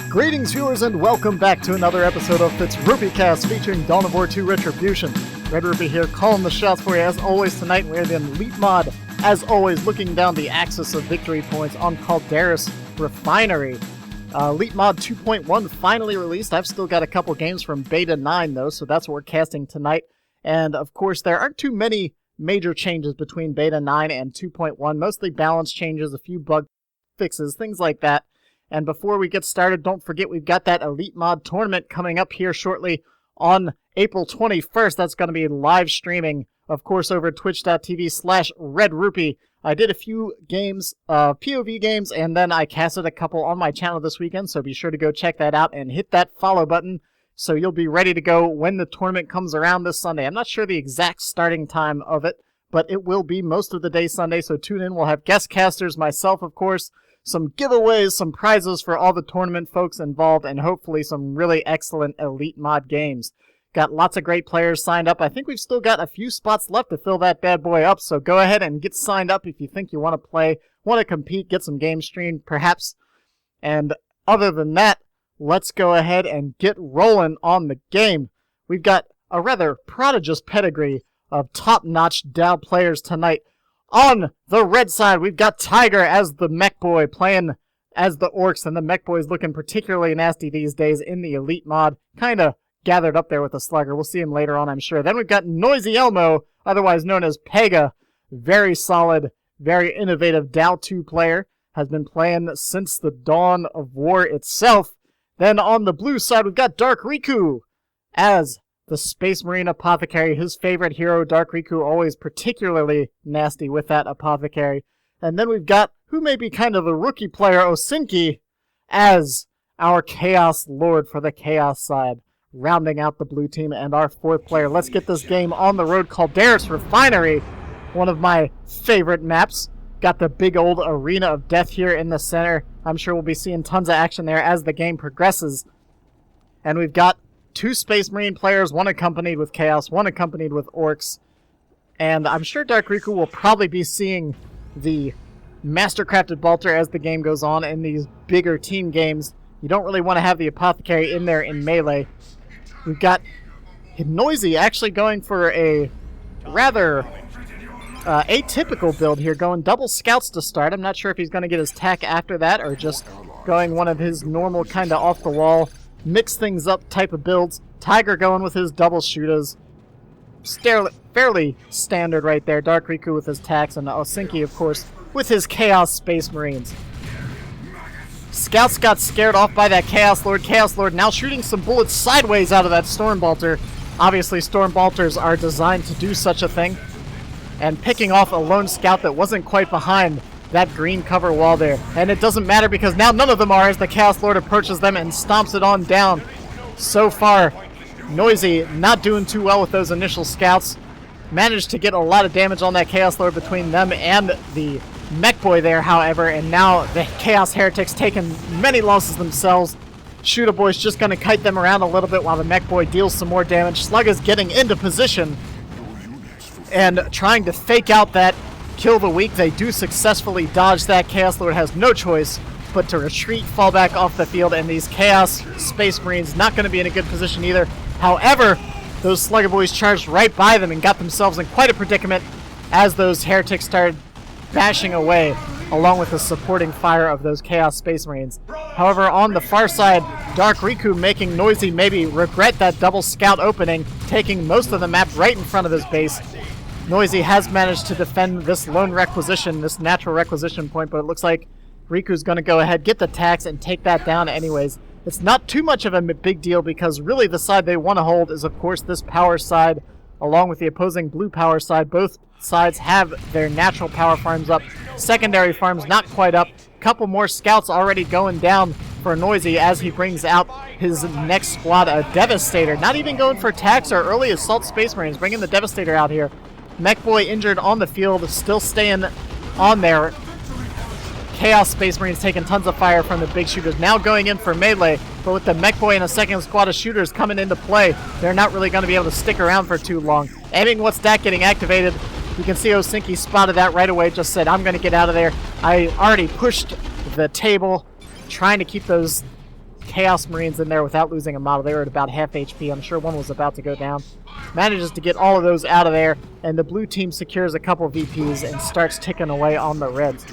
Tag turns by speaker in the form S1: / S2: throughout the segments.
S1: Greetings, viewers, and welcome back to another episode of FitzRupee Cast featuring Dawn of War 2 Retribution. Red-Rupee here, calling the shots for you as always tonight. We're the Elite Mod, as always, looking down the axis of victory points on Calderis Refinery. Elite Mod 2.1 finally released. I've still got a couple games from Beta 9, though, so that's what we're casting tonight. And, of course, there aren't too many major changes between Beta 9 and 2.1, mostly balance changes, a few bug fixes, things like that. And before we get started, don't forget we've got that Elite Mod tournament coming up here shortly on April 21st. That's going to be live streaming, of course, over twitch.tv/Red-Rupee. I did a few games, POV games, and then I casted a couple on my channel this weekend, so be sure to go check that out and hit that follow button so you'll be ready to go when the tournament comes around this Sunday. I'm not sure the exact starting time of it, but it will be most of the day Sunday, so tune in. We'll have guest casters, myself, of course, some giveaways, some prizes for all the tournament folks involved, and hopefully some really excellent Elite Mod games. Got lots of great players signed up. I think we've still got a few spots left to fill that bad boy up, so go ahead and get signed up if you think you want to play, want to compete, get some games streamed, perhaps. And other than that, let's go ahead and get rolling on the game. We've got a rather prodigious pedigree of top-notch DoW players tonight. On the red side, we've got Tyger as the mech boy playing as the orcs, and the mech boy is looking particularly nasty these days in the Elite Mod. Kind of gathered up there with the slugger. We'll see him later on, I'm sure. Then we've got Noisy Elmo, otherwise known as Pega. Very solid, very innovative DoW2 player. Has been playing since the dawn of war itself. Then on the blue side, we've got Dark Riku as the Space Marine Apothecary, his favorite hero, Dark Riku, always particularly nasty with that Apothecary. And then we've got, who may be kind of the rookie player, Osinski, as our Chaos Lord for the Chaos side, rounding out the blue team and our fourth player. Let's get this game on the road. Calderis Refinery, one of my favorite maps. Got the big old Arena of Death here in the center. I'm sure we'll be seeing tons of action there as the game progresses. And we've got two Space Marine players, one accompanied with Chaos, one accompanied with Orcs. And I'm sure Dark Riku will probably be seeing the Mastercrafted Bolter as the game goes on in these bigger team games. You don't really want to have the Apothecary in there in melee. We've got Noisy actually going for a rather atypical build here, going double scouts to start. I'm not sure if he's going to get his tack after that or just going one of his normal kind of off-the-wall mix things up type of builds. Tyger going with his double shooters. Fairly standard right there. Dark Riku with his tacks, and Osinski, of course, with his Chaos Space Marines. Scouts got scared off by that Chaos Lord. Chaos Lord now shooting some bullets sideways out of that Storm Bolter. Obviously, Storm Bolters are designed to do such a thing. And picking off a lone scout that wasn't quite behind that green cover wall there. And it doesn't matter because now none of them are as the Chaos Lord approaches them and stomps it on down. So far, Noisy not doing too well with those initial scouts. Managed to get a lot of damage on that Chaos Lord between them and the mech boy there, however. And now the Chaos Heretics taking many losses themselves. Shooter Boy's just going to kite them around a little bit while the mech boy deals some more damage. Slug is getting into position and trying to fake out that kill the weak. They do successfully dodge that. Chaos Lord has no choice but to retreat, fall back off the field, and these Chaos Space Marines not going to be in a good position either. However, those Slugger Boys charged right by them and got themselves in quite a predicament as those Heretics started bashing away, along with the supporting fire of those Chaos Space Marines. However, on the far side, Dark Riku making Noisy maybe regret that double scout opening, taking most of the map right in front of his base. Noisy has managed to defend this lone requisition, this natural requisition point, but it looks like Riku's going to go ahead, get the tax, and take that down anyways. It's not too much of a big deal because really the side they want to hold is, of course, this power side, along with the opposing blue power side. Both sides have their natural power farms up. Secondary farms not quite up. Couple more scouts already going down for Noisy as he brings out his next squad, a Devastator. Not even going for tax or early assault Space Marines, bringing the Devastator out here. Mech Boy injured on the field, still staying on there. Chaos Space Marines taking tons of fire from the big shooters. Now going in for melee, but with the Mech Boy and a second squad of shooters coming into play, they're not really going to be able to stick around for too long. Aiming What's That getting activated. You can see Osinski spotted that right away, just said, I'm going to get out of there. I already pushed the table, trying to keep those Chaos Marines in there without losing a model. They were at about half HP. I'm sure one was about to go down. Manages to get all of those out of there, and the blue team secures a couple VPs and starts ticking away on the reds.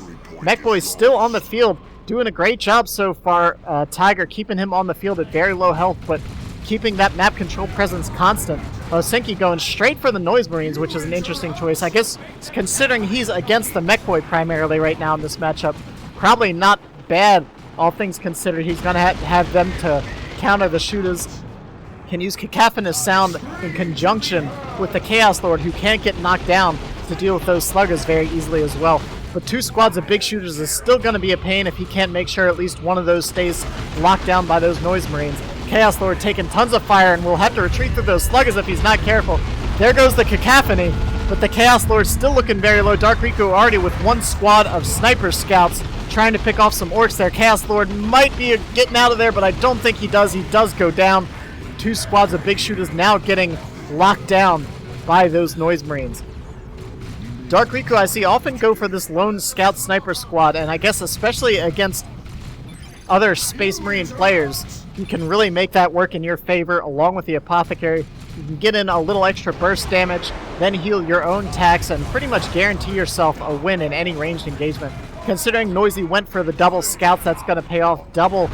S1: Mechboy's still on the field, doing a great job so far. Tyger keeping him on the field at very low health, but keeping that map control presence constant. Osinski going straight for the Noise Marines, which is an interesting choice. I guess considering he's against the Mechboy primarily right now in this matchup, probably not bad, all things considered. He's going to have them to counter the shooters. Can use Cacophonous Sound in conjunction with the Chaos Lord, who can't get knocked down, to deal with those sluggers very easily as well. But 2 squads of big shooters is still going to be a pain if he can't make sure at least one of those stays locked down by those Noise Marines. Chaos Lord taking tons of fire and will have to retreat through those sluggers if he's not careful. There goes the Cacophony, but the Chaos Lord still looking very low. Dark Riku already with 1 squad of sniper scouts trying to pick off some orcs there. Chaos Lord might be getting out of there, but I don't think he does. He does go down. 2 squads of big shooters now getting locked down by those Noise Marines. Dark Riku, I see, often go for this lone scout sniper squad, and I guess especially against other Space Marine players, you can really make that work in your favor along with the Apothecary. You can get in a little extra burst damage, then heal your own tax, and pretty much guarantee yourself a win in any ranged engagement. Considering Noisy went for the double scouts, that's going to pay off double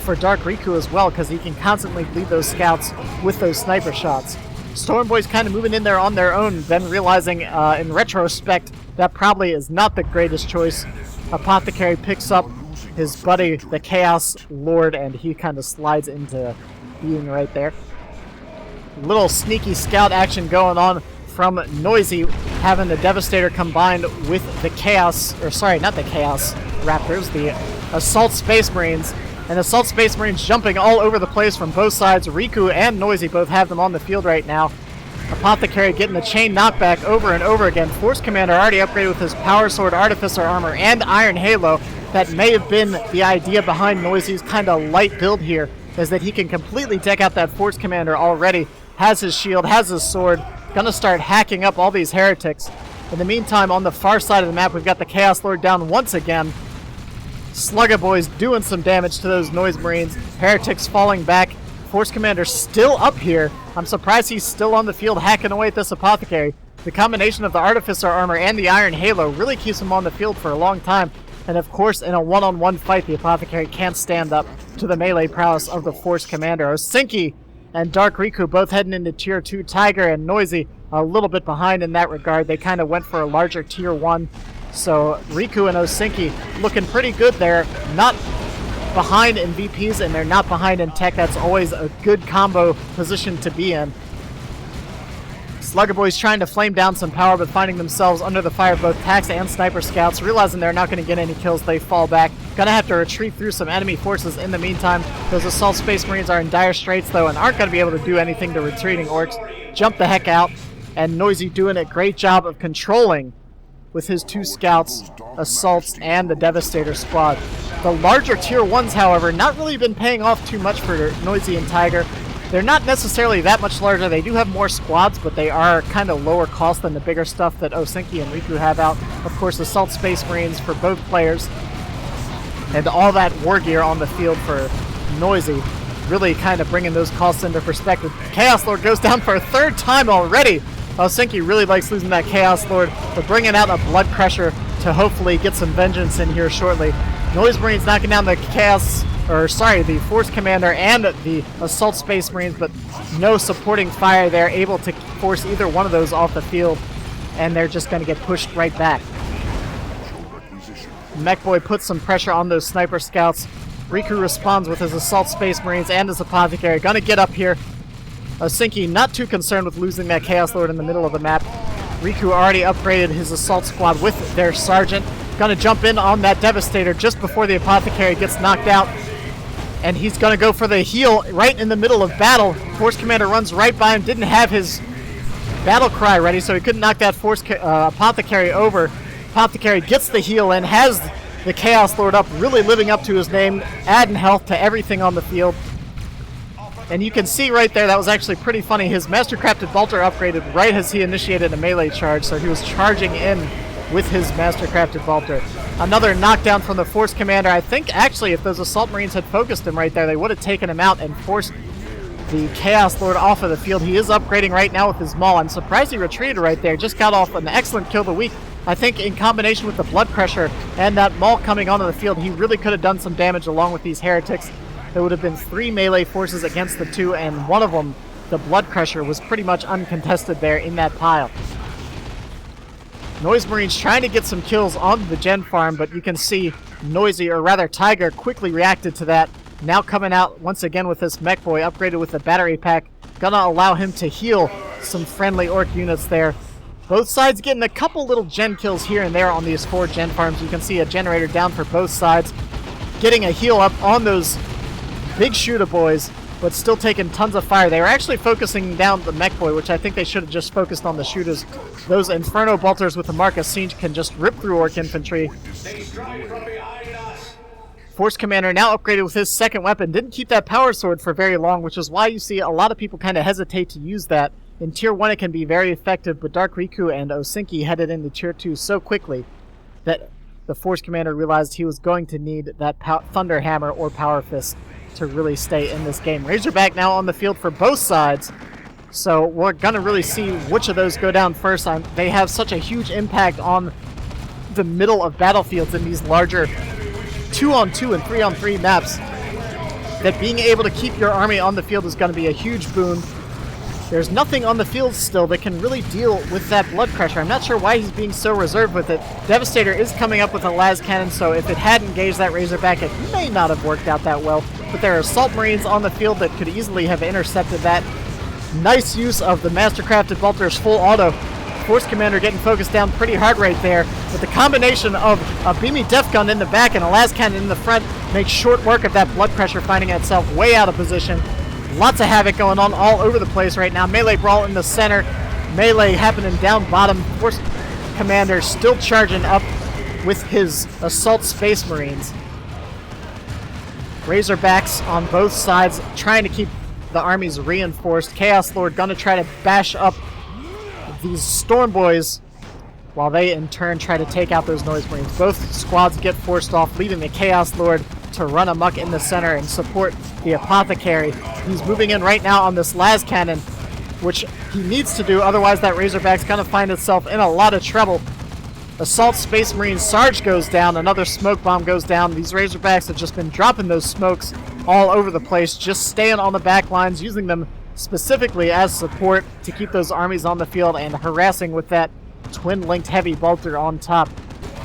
S1: for Dark Riku as well, because he can constantly lead those scouts with those sniper shots. Stormboy's kind of moving in there on their own, then realizing in retrospect that probably is not the greatest choice. Apothecary picks up his buddy, the Chaos Lord, and he kind of slides into being right there. Little sneaky scout action going on from Noisy, having the Devastator combined with the Chaos, or sorry, not the Chaos Raptors, the Assault Space Marines. And Assault Space Marines jumping all over the place from both sides. Riku and Noisy both have them on the field right now. Apothecary getting the chain knockback over and over again. Force Commander already upgraded with his Power Sword, Artificer Armor, and Iron Halo. That may have been the idea behind Noisy's kind of light build here, is that he can completely deck out that Force Commander already. Has his shield, has his sword, gonna start hacking up all these heretics. In the meantime, on the far side of the map, we've got the Chaos Lord down once again. Slugger Boys doing some damage to those Noise Marines. Heretics falling back. Force Commander still up here. I'm surprised he's still on the field hacking away at this Apothecary. The combination of the Artificer Armor and the Iron Halo really keeps him on the field for a long time. And of course, in a one-on-one fight, the Apothecary can't stand up to the melee prowess of the Force Commander. Osinski and Dark Riku both heading into Tier 2. Tyger and Noisy a little bit behind in that regard. They kind of went for a larger Tier 1. So Riku and Osinski looking pretty good there. Not behind in VPs, and they're not behind in tech. That's always a good combo position to be in. Slugger Boys trying to flame down some power, but finding themselves under the fire of both Tax and Sniper Scouts. Realizing they're not going to get any kills, they fall back. Gonna have to retreat through some enemy forces in the meantime. Those Assault Space Marines are in dire straits, though, and aren't going to be able to do anything to retreating orcs. Jump the heck out, and Noisy doing a great job of controlling with his 2 scouts, assaults, and the Devastator squad. The larger Tier 1s, however, not really been paying off too much for Noisy and Tyger. They're not necessarily that much larger. They do have more squads, but they are kind of lower cost than the bigger stuff that Osinski and Riku have out. Of course, Assault Space Marines for both players, and all that war gear on the field for Noisy. Really kind of bringing those costs into perspective. Chaos Lord goes down for a 3rd time already. Osinski really likes losing that Chaos Lord, but bringing out a Blood Crusher to hopefully get some vengeance in here shortly. Noise Marines knocking down the the Force Commander and the Assault Space Marines, but no supporting fire there, able to force either one of those off the field, and they're just going to get pushed right back. Mechboy puts some pressure on those Sniper Scouts. Riku responds with his Assault Space Marines and his Apothecary. Gonna get up here. Osinski not too concerned with losing that Chaos Lord in the middle of the map. Riku already upgraded his Assault Squad with their Sergeant. Gonna jump in on that Devastator just before the Apothecary gets knocked out. And he's gonna go for the heal right in the middle of battle. Force Commander runs right by him, didn't have his battle cry ready, so he couldn't knock that Apothecary over. Apothecary gets the heal and has the Chaos Lord up, really living up to his name, adding health to everything on the field. And you can see right there, that was actually pretty funny. His Mastercrafted Bolter upgraded right as he initiated a melee charge, so he was charging in with his Mastercrafted Bolter. Another knockdown from the Force Commander. I think, actually, if those Assault Marines had focused him right there, they would have taken him out and forced the Chaos Lord off of the field. He is upgrading right now with his Maul. I'm surprised he retreated right there. Just got off an excellent kill of the week. I think in combination with the Blood Crusher and that Maul coming onto the field, he really could have done some damage along with these Heretics. There would have been 3 melee forces against the 2, and one of them, the Blood Crusher, was pretty much uncontested there in that pile. Noise Marines trying to get some kills on the Gen Farm, but you can see Noisy, or rather Tyger, quickly reacted to that. Now coming out once again with this Mech Boy, upgraded with the battery pack. Gonna allow him to heal some friendly Orc units there. Both sides getting a couple little Gen kills here and there on these 4 Gen Farms. You can see a generator down for both sides. Getting a heal up on those big shooter boys, but still taking tons of fire. They were actually focusing down the Mech Boy, which I think they should have just focused on the shooters. Those Inferno Bolters with the Marcus Siege can just rip through Orc infantry. Force Commander now upgraded with his second weapon. Didn't keep that Power Sword for very long, which is why you see a lot of people kind of hesitate to use that. In Tier 1 it can be very effective, but Dark Riku and Osinski headed into Tier 2 so quickly that the Force Commander realized he was going to need that Thunder Hammer or Power Fist to really stay in this game. Razorback now on the field for both sides, so we're going to really see which of those go down first. They have such a huge impact on the middle of battlefields in these larger 2-on-2 and 3-on-3 maps that being able to keep your army on the field is going to be a huge boon. There's nothing on the field still that can really deal with that Blood Crusher. I'm not sure why he's being so reserved with it. Devastator is coming up with a las cannon, so if it had engaged that Razorback, it may not have worked out that well. But there are Assault Marines on the field that could easily have intercepted that. Nice use of the Mastercrafted Bolter's full auto. Force Commander getting focused down pretty hard right there. But the combination of a Beamy Def Gun in the back and a las cannon in the front makes short work of that Blood Crusher finding itself way out of position. Lots of havoc going on all over the place right now. Melee Brawl in the center. Melee happening down bottom. Force Commander still charging up with his Assault Space Marines. Razorbacks on both sides trying to keep the armies reinforced. Chaos Lord gonna try to bash up these Storm Boys while they in turn try to take out those Noise Marines. Both squads get forced off, leaving the Chaos Lord to run amok in the center and support the Apothecary. He's moving in right now on this las cannon, which he needs to do, otherwise that Razorback's gonna find itself in a lot of trouble. Assault Space Marine Sarge goes down, another smoke bomb goes down. These Razorbacks have just been dropping those smokes all over the place, just staying on the back lines, using them specifically as support to keep those armies on the field and harassing with that twin-linked heavy bolter on top.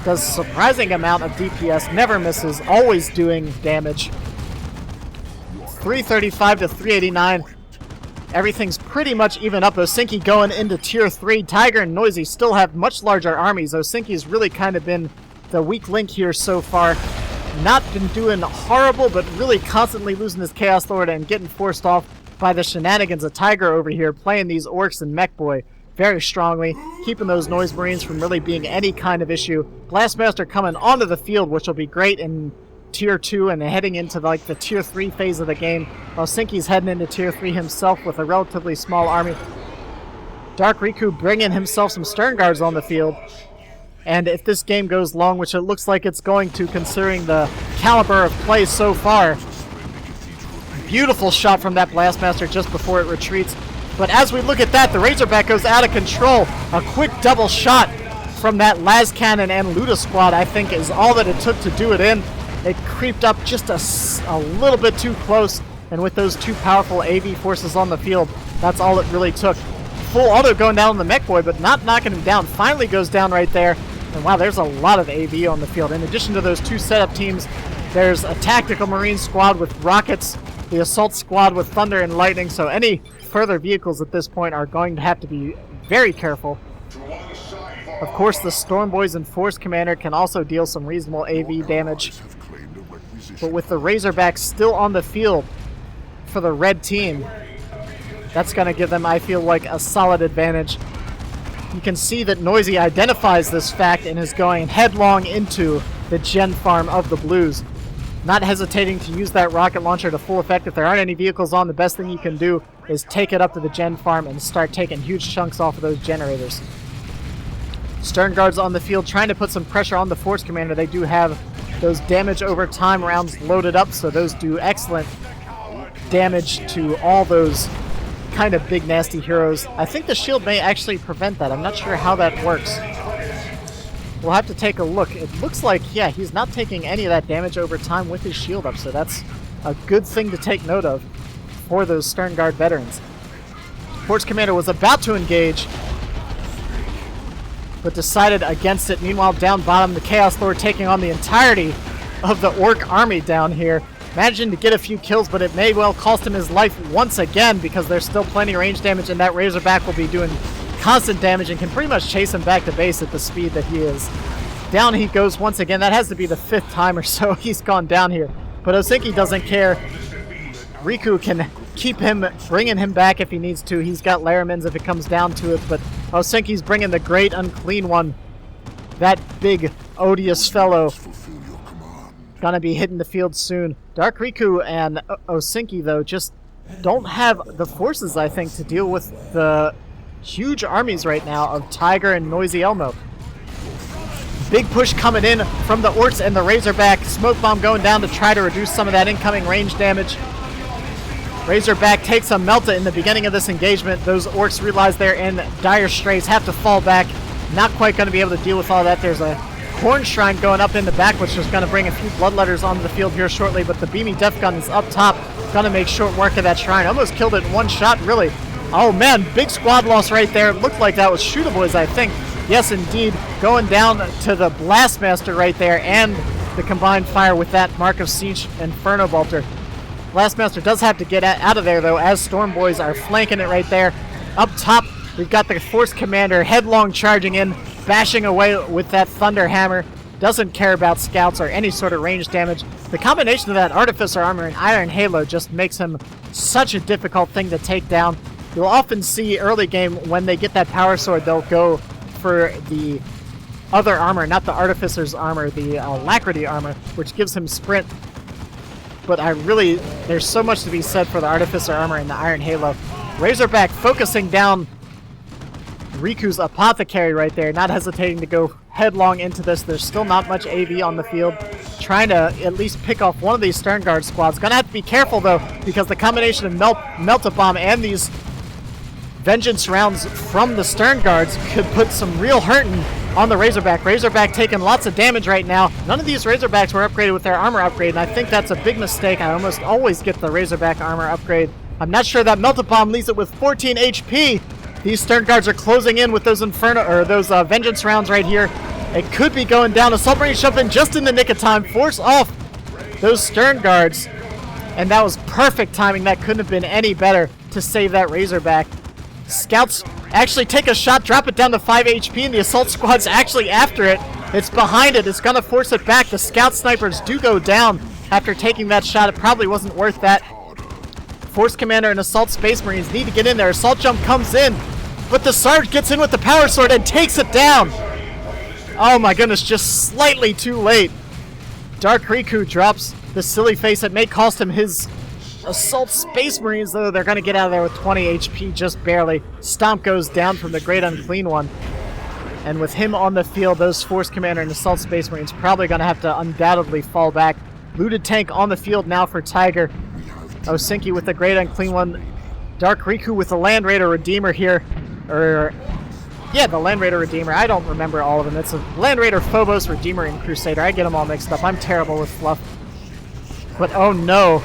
S1: Does a surprising amount of DPS, never misses, always doing damage. 335 to 389. Everything's pretty much even up. Osinski going into Tier 3. Tyger and Noisy still have much larger armies. Osinki's really kind of been the weak link here so far. Not been doing horrible, but really constantly losing his Chaos Lord and getting forced off by the shenanigans of Tyger over here, playing these Orcs and Mech Boy very strongly, keeping those Noise Marines from really being any kind of issue. Blastmaster coming onto the field, which will be great in Tier 2 and heading into like the Tier 3 phase of the game. Osinki's heading into Tier 3 himself with a relatively small army. Dark Riku bringing himself some Stern Guards on the field. And if this game goes long, which it looks like it's going to considering the caliber of play so far, beautiful shot from that Blastmaster just before it retreats. But as we look at that, the Razorback goes out of control. A quick double shot from that las cannon and Luda squad, I think, is all that it took to do it in. It creeped up just a little bit too close, and with those two powerful AV forces on the field, that's all it really took. Full auto going down on the Mech Boy, but not knocking him down. Finally goes down right there. And wow, there's a lot of AV on the field. In addition to those two setup teams, there's a Tactical Marine squad with rockets, the Assault squad with Thunder and Lightning, so any further vehicles at this point are going to have to be very careful. Of course, the Storm Boys and Force Commander can also deal some reasonable AV damage. But with the Razorbacks still on the field for the red team, that's going to give them, I feel like, a solid advantage. You can see that Noisy identifies this fact and is going headlong into the gen farm of the Blues. not hesitating to use that rocket launcher to full effect. If there aren't any vehicles on, the best thing you can do is take it up to the gen farm and start taking huge chunks off of those generators. Stern guards on the field trying to put some pressure on the Force Commander. They do have those damage over time rounds loaded up, so those do excellent damage to all those kind of big nasty heroes. I think the shield may actually prevent that. I'm not sure how that works. We'll have to take a look. It looks like, yeah, he's not taking any of that damage over time with his shield up, so that's a good thing to take note of for those Stern Guard veterans. Force Commander was about to engage, but decided against it. Meanwhile, down bottom, the Chaos Lord taking on the entirety of the Orc army down here. Managing to get a few kills, but it may well cost him his life once again because there's still plenty of range damage, and that Razorback will be doing constant damage and can pretty much chase him back to base at the speed that he is. Down he goes once again. That has to be the 5th time or so he's gone down here. But Osinski doesn't care. Riku can keep him, bringing him back if he needs to. He's got Laramins if it comes down to it, but Osinski's bringing the Great Unclean One. That big, odious fellow. Gonna be hitting the field soon. Dark Riku and Osinski, though, just don't have the forces, I think, to deal with the huge armies right now of Tyger and Noisy Elmo. Big push coming in from the Orcs and the Razorback. Smoke bomb going down to try to reduce some of that incoming range damage. Razorback takes a Melta in the beginning of this engagement. Those Orcs realize they're in dire straits, have to fall back. Not quite going to be able to deal with all that. There's a Horn Shrine going up in the back, which is going to bring a few Bloodletters onto the field here shortly, but the Beamy Death Gun is up top. Going to make short work of that Shrine. Almost killed it in one shot, really. Oh man, big squad loss right there. It looked like that was shootable, I think. Yes, indeed. Going down to the Blastmaster right there and the combined fire with that Mark of Siege Inferno Bolter. Blastmaster does have to get out of there, though, as Storm Boys are flanking it right there. Up top, we've got the Force Commander headlong charging in, bashing away with that Thunder Hammer. Doesn't care about scouts or any sort of range damage. The combination of that Artificer Armor and Iron Halo just makes him such a difficult thing to take down. You'll often see early game when they get that Power Sword, they'll go for the other armor, not the Artificer's armor, the Alacrity armor, which gives him sprint. But there's so much to be said for the Artificer armor and the Iron Halo. Razorback focusing down Riku's Apothecary right there, not hesitating to go headlong into this. There's still not much AV on the field. Trying to at least pick off one of these Stern Guard squads. Gonna have to be careful, though, because the combination of Melt-A-Bomb and these Vengeance rounds from the Stern Guards could put some real hurting on the Razorback. Razorback taking lots of damage right now. None of these Razorbacks were upgraded with their armor upgrade, and I think that's a big mistake. I almost always get the Razorback armor upgrade. I'm not sure that Melt-A-Bomb leaves it with 14 HP. These Stern Guards are closing in with those Vengeance rounds right here. It could be going down. Assault Marine jump in just in the nick of time. Force off those Stern Guards. And that was perfect timing. That couldn't have been any better to save that Razorback. Scouts actually take a shot, drop it down to 5 HP, and the Assault Squad's actually after it. It's behind it. It's going to force it back. The Scout Snipers do go down after taking that shot. It probably wasn't worth that. Force Commander and Assault Space Marines need to get in there. Assault Jump comes in, but the Sarge gets in with the Power Sword and takes it down. Oh my goodness, just slightly too late. Dark Riku drops the silly face. It may cost him his Assault Space Marines, though. They're going to get out of there with 20 HP, just barely. Stomp goes down from the Great Unclean One. And with him on the field, those Force Commander and Assault Space Marines probably going to have to undoubtedly fall back. Looted Tank on the field now for Tyger. Osinski with the Great Unclean One. Dark Riku with the Land Raider Redeemer here. Yeah, the Land Raider Redeemer. I don't remember all of them. It's a Land Raider, Phobos, Redeemer, and Crusader. I get them all mixed up. I'm terrible with fluff. But oh no.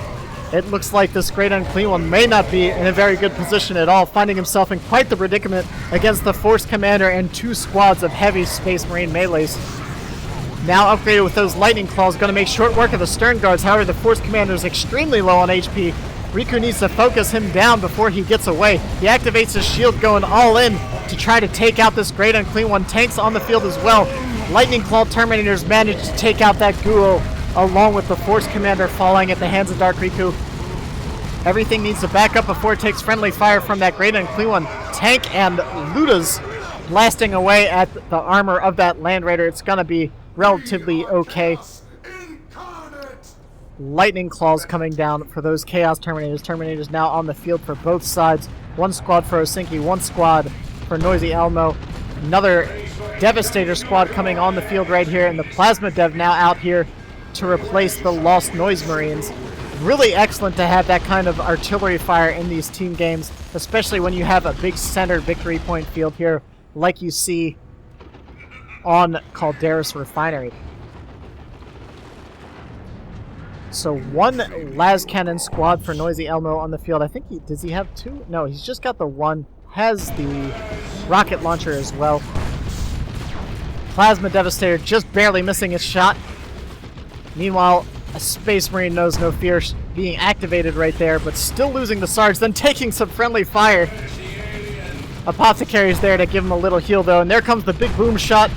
S1: It looks like this Great Unclean One may not be in a very good position at all, finding himself in quite the predicament against the Force Commander and 2 squads of heavy Space Marine melees. Now upgraded with those Lightning Claws, going to make short work of the Stern Guards. However, the Force Commander is extremely low on HP. Riku needs to focus him down before he gets away. He activates his shield, going all in to try to take out this Great Unclean One. Tanks on the field as well. Lightning Claw Terminators managed to take out that Guo, along with the Force Commander falling at the hands of Dark Riku. Everything needs to back up before it takes friendly fire from that Great Unclean One. Tank and Ludas blasting away at the armor of that Land Raider. It's going to be relatively okay. lightning claws coming down for those Chaos Terminators. Terminators now on the field for both sides. One squad for Osinski, one squad for Noisy Elmo. Another Devastator squad coming on the field right here, and the Plasma Dev now out here to replace the lost Noise Marines. Really excellent to have that kind of artillery fire in these team games, especially when you have a big center victory point field here like you see on Calderis Refinery. So one las cannon squad for Noisy Elmo on the field. I think does he have two? No, he's just got the one. Has the rocket launcher as well. Plasma Devastator just barely missing its shot. Meanwhile, a Space Marine knows no fear being activated right there, but still losing the Sarge, then taking some friendly fire. Apothecary's there to give him a little heal though, and there comes the big boom shot.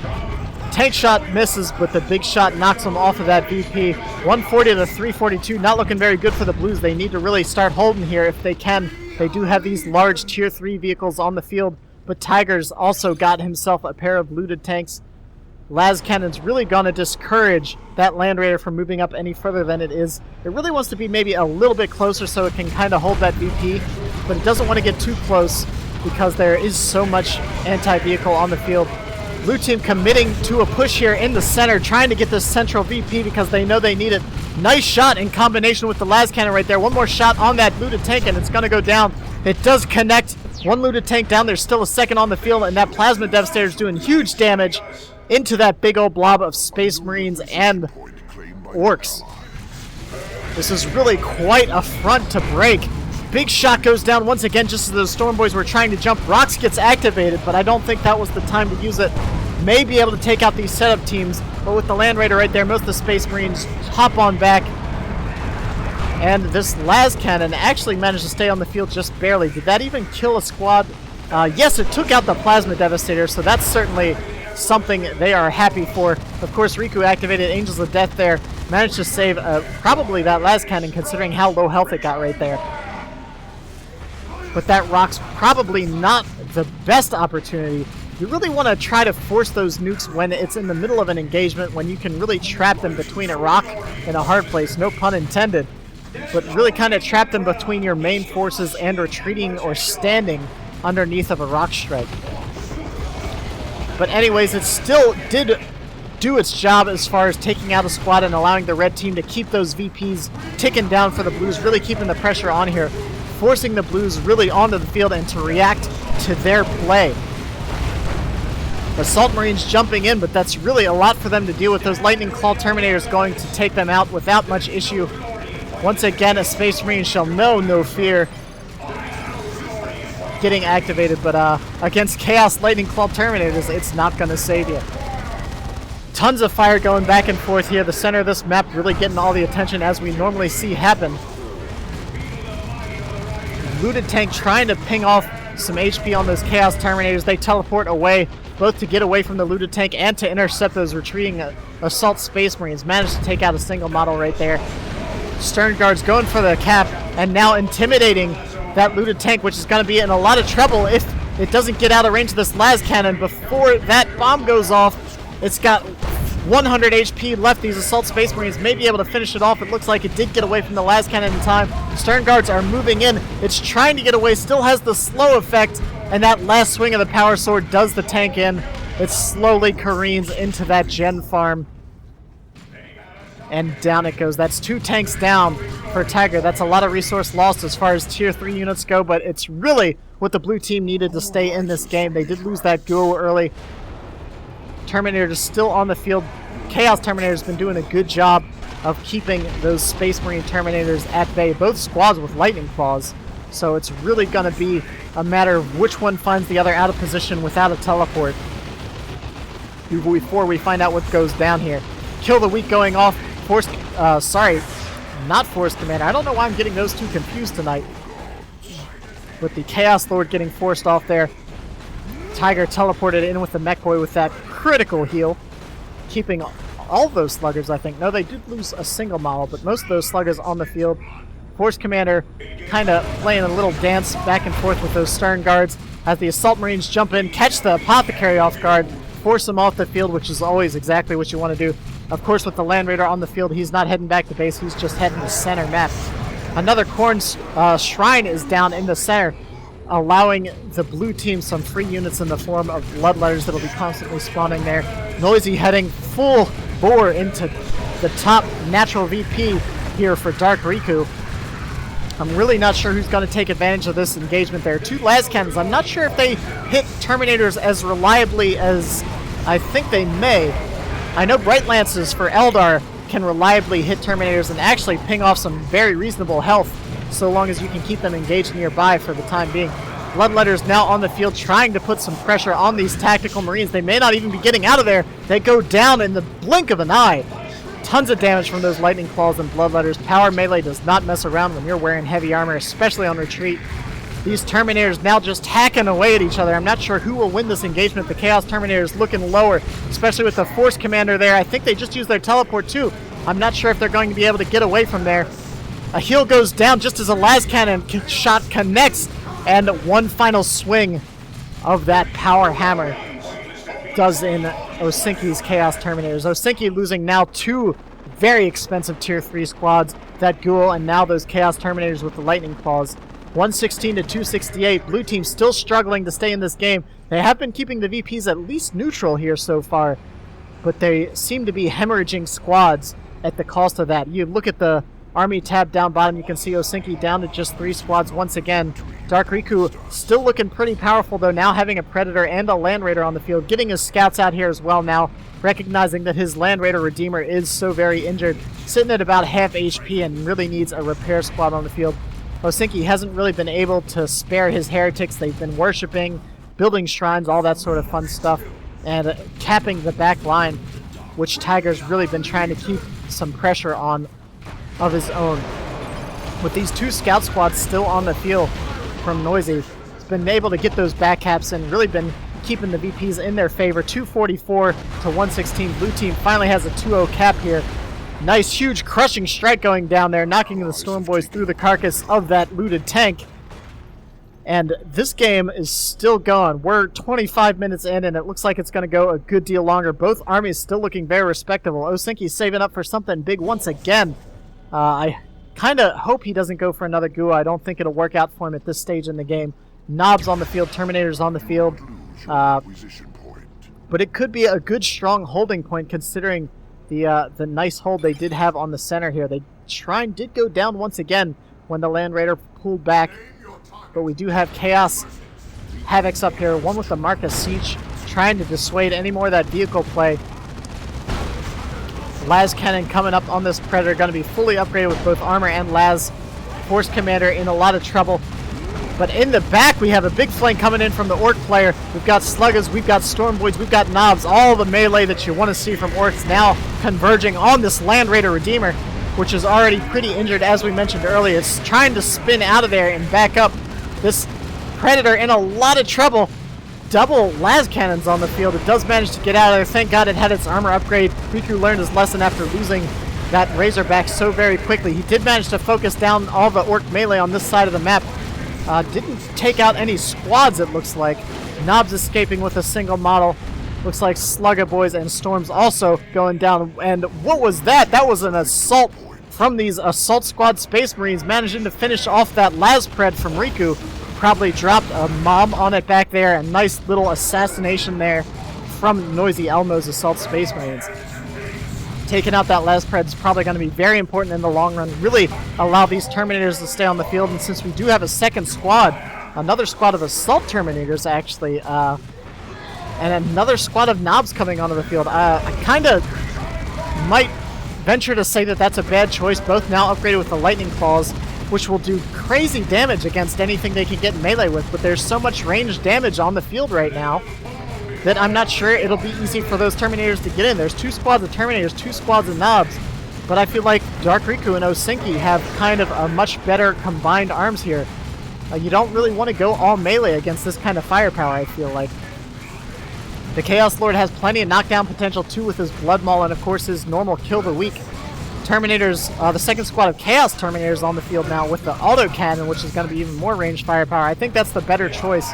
S1: Tank shot misses, but the big shot knocks him off of that VP. 140 to 342, not looking very good for the Blues. They need to really start holding here if they can. They do have these large tier 3 vehicles on the field, but Tyger's also got himself a pair of looted tanks. Las Cannon's really going to discourage that Land Raider from moving up any further than it is. It really wants to be maybe a little bit closer so it can kind of hold that VP, but it doesn't want to get too close because there is so much anti-vehicle on the field. Blue team committing to a push here in the center, trying to get this central VP because they know they need it. Nice shot in combination with the las cannon right there. One more shot on that looted tank and it's going to go down. It does connect. One looted tank down. There's still a second on the field, and that Plasma Devastator is doing huge damage into that big old blob of Space Marines and Orcs. This is really quite a front to break. Big shot goes down once again just as the Storm Boys were trying to jump. Rox gets activated, but I don't think that was the time to use it. May be able to take out these setup teams, but with the Land Raider right there, most of the Space Marines hop on back. And this las cannon actually managed to stay on the field just barely. Did that even kill a squad? Yes, it took out the Plasma Devastator, so that's certainly something they are happy for. Of course, Riku activated Angels of Death there. Managed to save probably that las cannon considering how low health it got right there. But that rock's probably not the best opportunity. You really want to try to force those nukes when it's in the middle of an engagement, when you can really trap them between a rock and a hard place, no pun intended. But really kind of trap them between your main forces and retreating or standing underneath of a rock strike. But anyways, it still did do its job as far as taking out a squad and allowing the red team to keep those VPs ticking down for the Blues, really keeping the pressure on here, forcing the Blues really onto the field and to react to their play. Assault Marines jumping in, but that's really a lot for them to deal with. Those Lightning Claw Terminators going to take them out without much issue. Once again, a Space Marine shall know no fear. Getting activated, but against Chaos Lightning Claw Terminators, it's not going to save you. Tons of fire going back and forth here. The center of this map really getting all the attention as we normally see happen. Looted tank trying to ping off some HP on those Chaos Terminators. They teleport away, both to get away from the looted tank and to intercept those retreating Assault Space Marines. Managed to take out a single model right there. Stern Guards going for the cap and now intimidating that looted tank, which is going to be in a lot of trouble if it doesn't get out of range of this las cannon before that bomb goes off. It's got 100 HP left. These Assault Space Marines may be able to finish it off. It looks like it did get away from the las cannon in time. Stern Guards are moving in. It's trying to get away, still has the slow effect, and that last swing of the Power Sword does the tank in. It slowly careens into that gen farm. And down it goes. That's 2 tanks down for Tyger. That's a lot of resource lost as far as tier 3 units go, but it's really what the blue team needed to stay in this game. They did lose that duo early. Terminator is still on the field. Chaos Terminator has been doing a good job of keeping those Space Marine Terminators at bay. Both squads with Lightning Claws. So it's really going to be a matter of which one finds the other out of position without a teleport before we find out what goes down here. Kill the Weak going off. Not Force Commander. I don't know why I'm getting those two confused tonight. With the Chaos Lord getting forced off there. Tyger teleported in with the Mech Boy with that critical heal. Keeping all those sluggers, I think. No, they did lose a single model, but most of those sluggers on the field. Force Commander kind of playing a little dance back and forth with those Stern Guards as the Assault Marines jump in, catch the Apothecary off guard, force them off the field, which is always exactly what you want to do. Of course, with the Land Raider on the field, he's not heading back to base. He's just heading to center map. Another Corn Shrine is down in the center, allowing the blue team some free units in the form of Bloodletters that will be constantly spawning there. Noisy heading full bore into the top natural VP here for Dark Riku. I'm really not sure who's going to take advantage of this engagement there. Two las cannons. I'm not sure if they hit Terminators as reliably as I think they may. I know Bright Lances for Eldar can reliably hit Terminators and actually ping off some very reasonable health, so long as you can keep them engaged nearby for the time being. Bloodletters now on the field trying to put some pressure on these tactical Marines. They may not even be getting out of there. They go down in the blink of an eye. Tons of damage from those Lightning Claws and Bloodletters. Power melee does not mess around when you're wearing heavy armor, especially on retreat. These Terminators now just hacking away at each other. I'm not sure who will win this engagement. The Chaos Terminators looking lower, especially with the Force Commander there. I think they just used their teleport too. I'm not sure if they're going to be able to get away from there. A heal goes down just as a las cannon shot connects, and one final swing of that power hammer does in Osinski's Chaos Terminators. Osinski losing now two very expensive Tier 3 squads, that Ghoul and now those Chaos Terminators with the Lightning Claws. 116 to 268. Blue team still struggling to stay in this game. They have been keeping the VPs at least neutral here so far, but they seem to be hemorrhaging squads at the cost of that. You look at the army tab down bottom, you can see Osinski down to just 3 squads once again. Dark Riku still looking pretty powerful though, now having a Predator and a Land Raider on the field, getting his scouts out here as well now, recognizing that his Land Raider Redeemer is so very injured, sitting at about half HP and really needs a repair squad on the field. Osinski hasn't really been able to spare his heretics. They've been worshipping, building shrines, all that sort of fun stuff, and capping the back line, which Tyger's really been trying to keep some pressure on of his own. With these 2 scout squads still on the field from Noisy, he's been able to get those back caps and really been keeping the VPs in their favor. 244 to 116. Blue team finally has a 2-0 cap here. Nice, huge, crushing strike going down there, knocking the Storm Boys through the carcass of that looted tank. And this game is still going. We're 25 minutes in, and it looks like it's going to go a good deal longer. Both armies still looking very respectable. Osinski's saving up for something big once again. I kind of hope he doesn't go for another Gua. I don't think it'll work out for him at this stage in the game. Knobs on the field, Terminators on the field. But it could be a good, strong holding point considering the nice hold they did have on the center here. The Shrine did go down once again when the Land Raider pulled back. But we do have Chaos Havocs up here. One with the Marcus Siege, trying to dissuade any more of that vehicle play. Las Cannon coming up on this Predator, going to be fully upgraded with both armor and Las. Force Commander in a lot of trouble. But in the back, we have a big flank coming in from the Orc player. We've got Sluggers, we've got Storm Boys, we've got Knobs. All the melee that you want to see from Orcs now converging on this Land Raider Redeemer, which is already pretty injured, as we mentioned earlier. It's trying to spin out of there and back up. This Predator in a lot of trouble. Double las cannons on the field. It does manage to get out of there. Thank God it had its armor upgrade. Riku learned his lesson after losing that Razorback so very quickly. He did manage to focus down all the Orc melee on this side of the map. Didn't take out any squads, it looks like. Knobs escaping with a single model. Looks like Slugger Boys and Storms also going down. And what was that? That was an assault from these Assault Squad Space Marines, managing to finish off that Laspred from Riku. Probably dropped a mob on it back there. A nice little assassination there from Noisy Elmo's Assault Space Marines. Taking out that Laspred is probably going to be very important in the long run. Really allow these Terminators to stay on the field. And since we do have a second squad, another squad of Assault Terminators actually, and another squad of Knobs coming onto the field, I kind of might venture to say that that's a bad choice. Both now upgraded with the Lightning Claws, which will do crazy damage against anything they can get in melee with. But there's so much ranged damage on the field right now that I'm not sure it'll be easy for those Terminators to get in. There's 2 squads of Terminators, 2 squads of Knobs, but I feel like Dark Riku and Osinski have kind of a much better combined arms here. You don't really want to go all melee against this kind of firepower, I feel like. The Chaos Lord has plenty of knockdown potential too with his Blood Maul and of course his normal kill the weak. Terminators, the second squad of Chaos Terminators on the field now with the auto cannon, which is going to be even more ranged firepower. I think that's the better choice.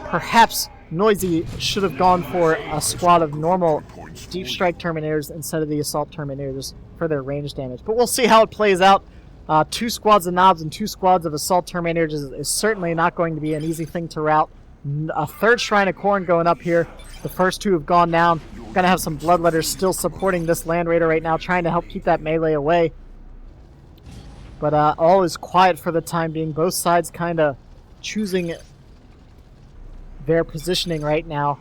S1: Perhaps Noisy should have gone for a squad of normal Deep Strike Terminators instead of the Assault Terminators for their range damage. But we'll see how it plays out. 2 squads of Knobs and 2 squads of Assault Terminators is certainly not going to be an easy thing to rout. A 3rd Shrine of Corn going up here. The first 2 have gone down. Going to have some Bloodletters still supporting this Land Raider right now, trying to help keep that melee away. But all is quiet for the time being. Both sides kind of choosing their positioning right now.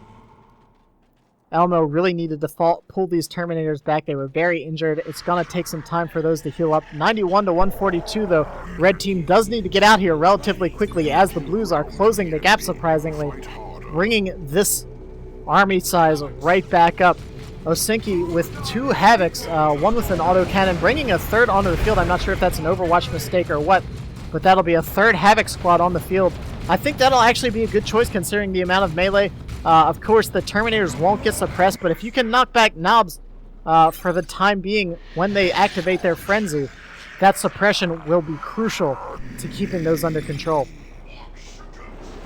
S1: Elmo really needed to pull these Terminators back. They were very injured. It's going to take some time for those to heal up. 91 to 142, though. Red team does need to get out here relatively quickly as the Blues are closing the gap, surprisingly, bringing this army size right back up. Osinski with 2 Havocs, one with an autocannon, bringing a 3rd onto the field. I'm not sure if that's an Overwatch mistake or what, but that'll be a 3rd Havoc squad on the field. I think that'll actually be a good choice considering the amount of melee. Of course, the Terminators won't get suppressed, but if you can knock back Knobs for the time being when they activate their Frenzy, that suppression will be crucial to keeping those under control.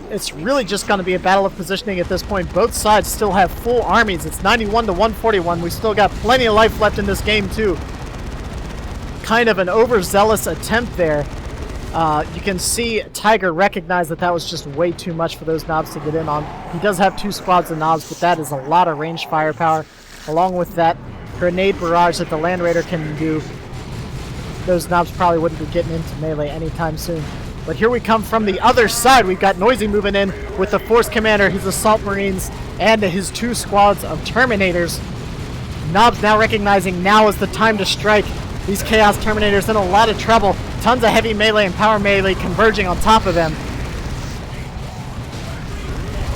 S1: It's really just going to be a battle of positioning at this point. Both sides still have full armies. It's 91 to 141. We still got plenty of life left in this game, too. Kind of an overzealous attempt there. You can see Tyger recognize that was just way too much for those Knobs to get in on. He does have 2 squads of Knobs, but that is a lot of range firepower. Along with that grenade barrage that the Land Raider can do, those Knobs probably wouldn't be getting into melee anytime soon. But here we come from the other side. We've got Noisy moving in with the Force Commander, his Assault Marines, and his 2 squads of Terminators. Knobs now recognizing now is the time to strike. These Chaos Terminators in a lot of trouble. Tons of heavy melee and power melee converging on top of them.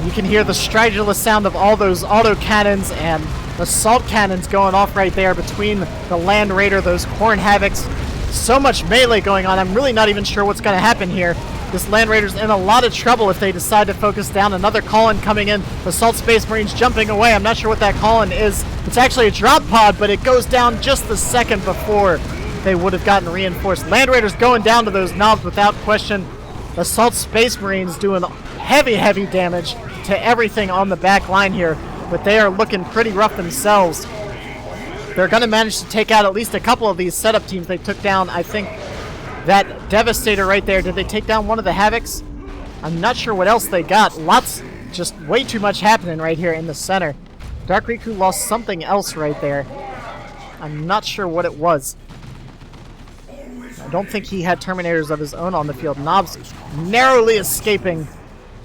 S1: You can hear the stridulous sound of all those autocannons and assault cannons going off right there between the Land Raider, those Corn Havocs. So much melee going on, I'm really not even sure what's going to happen here. This Land Raider's in a lot of trouble if they decide to focus down. Another call-in coming in. Assault Space Marines jumping away. I'm not sure what that call-in is. It's actually a drop pod, but it goes down just the second before they would have gotten reinforced. Land Raiders going down to those Knobs without question. Assault Space Marines doing heavy, heavy damage to everything on the back line here, but they are looking pretty rough themselves. They're going to manage to take out at least a couple of these setup teams. They took down, I think, that Devastator right there. Did they take down one of the Havocs? I'm not sure what else they got. Lots, just way too much happening right here in the center. Dark Riku lost something else right there. I'm not sure what it was. I don't think he had Terminators of his own on the field. Knobs narrowly escaping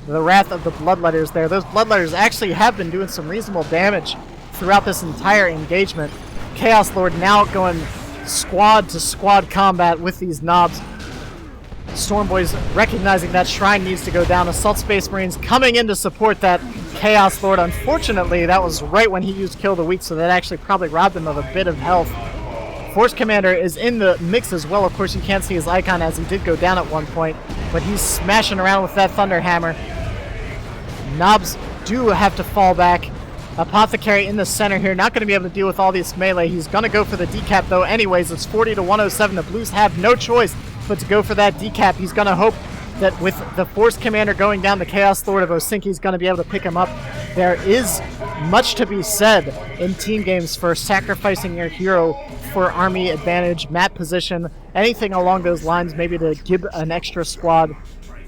S1: the wrath of the Bloodletters there. Those Bloodletters actually have been doing some reasonable damage throughout this entire engagement. Chaos Lord now going squad to squad combat with these Knobs. Storm Boys recognizing that Shrine needs to go down. Assault Space Marines coming in to support that Chaos Lord. Unfortunately, that was right when he used Kill the Weak, so that actually probably robbed him of a bit of health. Force Commander is in the mix as well. Of course, you can't see his icon as he did go down at one point, but he's smashing around with that Thunder Hammer. Knobs do have to fall back. Apothecary in the center here, not going to be able to deal with all this melee. He's going to go for the decap though anyways. It's 40 to 107. The Blues have no choice but to go for that decap. He's going to hope that with the Force Commander going down, the Chaos Lord of Osinski is going to be able to pick him up. There is much to be said in team games for sacrificing your hero for army advantage, map position, anything along those lines, maybe to give an extra squad,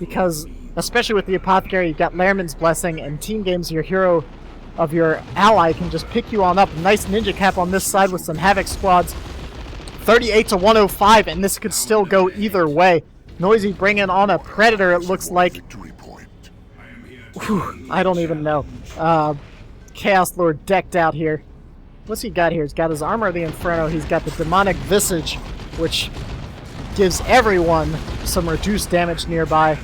S1: because especially with the Apothecary, you've got Lehrman's Blessing, and team games, your hero of your ally can just pick you on up. Nice ninja cap on this side with some Havoc squads. 38 to 105, and this could still go either way. Noisy bringing on a Predator, it looks like. Whew, I don't even know. Chaos Lord decked out here. What's he got here? He's got his Armor of the Inferno. He's got the Demonic Visage, which gives everyone some reduced damage nearby.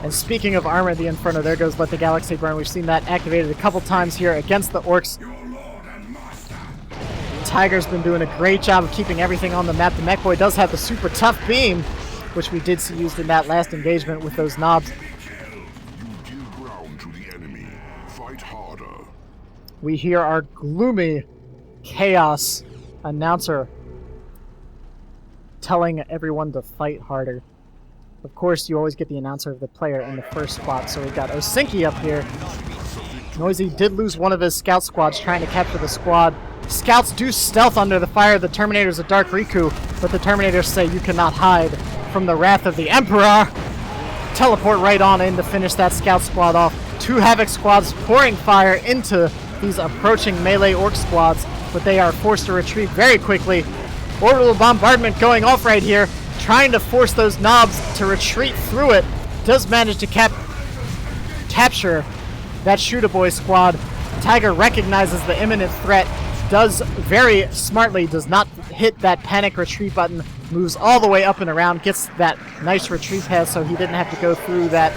S1: And speaking of Armor of the Inferno, there goes Let the Galaxy Burn. We've seen that activated a couple times here against the Orcs. Tyger's been doing a great job of keeping everything on the map. The Mech Boy does have the super tough beam, which we did see used in that last engagement with those Knobs. We hear our gloomy Chaos announcer telling everyone to fight harder. Of course, you always get the announcer of the player in the first spot, so we've got Osinski up here. Noisy did lose one of his scout squads trying to capture the squad. Scouts do stealth under the fire of the Terminators of Dark Riku, but the Terminators say you cannot hide from the wrath of the Emperor. Teleport right on in to finish that scout squad off. 2 Havoc squads pouring fire into these approaching melee orc squads, but they are forced to retreat very quickly. Orbital bombardment going off right here, trying to force those knobs to retreat through it. Does manage to capture that Shoot-A-Boy squad. Tyger recognizes the imminent threat, does very smartly, does not hit that panic retreat button, moves all the way up and around, gets that nice retreat pass so he didn't have to go through that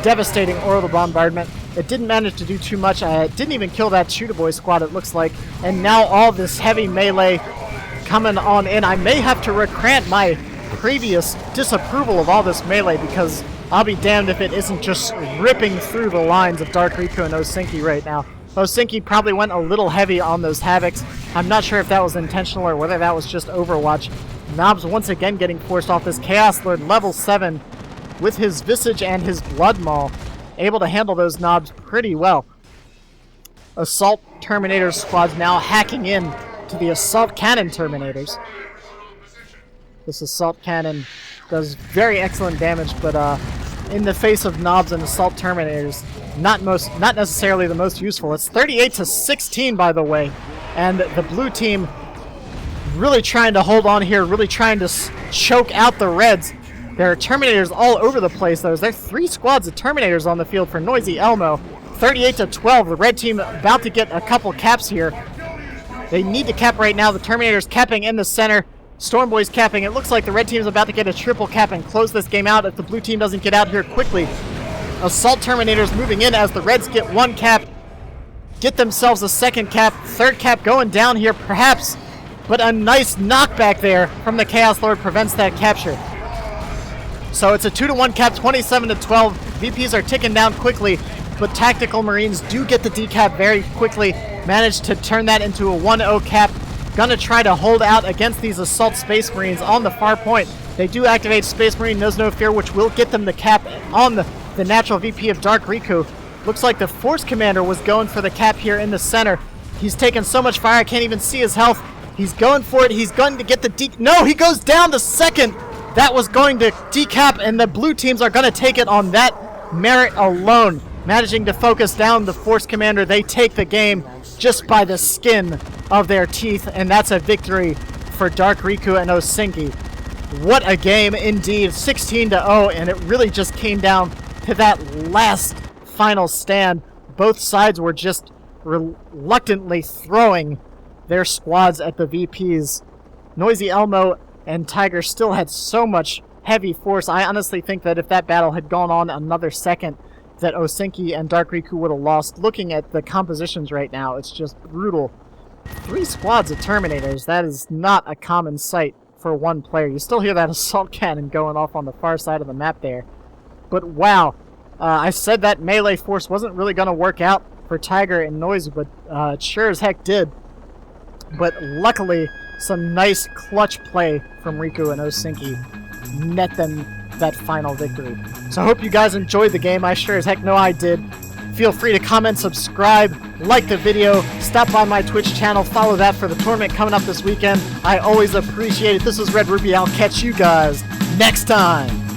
S1: devastating orbital bombardment. It didn't manage to do too much. Didn't even kill that Shoot-A-Boy squad, it looks like. And now all this heavy melee coming on in. I may have to recant my previous disapproval of all this melee, because I'll be damned if it isn't just ripping through the lines of Dark Riku and Osinski right now. Osinski probably went a little heavy on those Havocs. I'm not sure if that was intentional or whether that was just Overwatch. Knobs once again getting forced off. This Chaos Lord level 7 with his Visage and his Blood Maul, able to handle those knobs pretty well. Assault Terminator squads now hacking in to the Assault Cannon Terminators. This Assault Cannon does very excellent damage, but in the face of knobs and Assault Terminators, not necessarily the most useful. It's 38-16, by the way, and the blue team really trying to hold on here, really trying to choke out the Reds. There are Terminators all over the place, though. There are 3 squads of Terminators on the field for Noisy Elmo. 38-12, the red team about to get a couple caps here. They need to cap right now. The Terminators capping in the center. Stormboy's capping. It looks like the red team is about to get a triple cap and close this game out if the blue team doesn't get out here quickly. Assault Terminators moving in as the Reds get 1 cap, get themselves a 2nd cap, 3rd cap going down here perhaps, but a nice knockback there from the Chaos Lord prevents that capture. So it's a 2-1 cap, 27-12. VPs are ticking down quickly, but Tactical Marines do get the decap very quickly, manage to turn that into a 1-0 cap. Gonna try to hold out against these Assault Space Marines on the far point. They do activate Space Marine Knows No Fear, which will get them the cap on the natural VP of Dark Riku. Looks like the Force Commander was going for the cap here in the center. He's taken so much fire, I can't even see his health. He's going for it. He's going to get the No, he goes down the second. That was going to decap, and the blue teams are going to take it on that merit alone. Managing to focus down the Force Commander, they take the game just by the skin of their teeth, and that's a victory for Dark Riku and Osinski. What a game indeed, 16-0, and it really just came down to that last final stand. Both sides were just reluctantly throwing their squads at the VPs. Noisy Elmo and Tyger still had so much heavy force. I honestly think that if that battle had gone on another second, that Osinski and Dark Riku would have lost. Looking at the compositions right now, it's just brutal. 3 squads of Terminators, that is not a common sight for one player. You still hear that Assault Cannon going off on the far side of the map there. But wow, I said that melee force wasn't really going to work out for Tyger and Noisy, but it sure as heck did. But luckily, some nice clutch play from Riku and Osinski net them that final victory. So I hope you guys enjoyed the game. I sure as heck know I did. Feel free to comment, subscribe, like the video, stop by my Twitch channel, follow that for the tournament coming up this weekend. I always appreciate it. This is Red-Rupee. I'll catch you guys next time.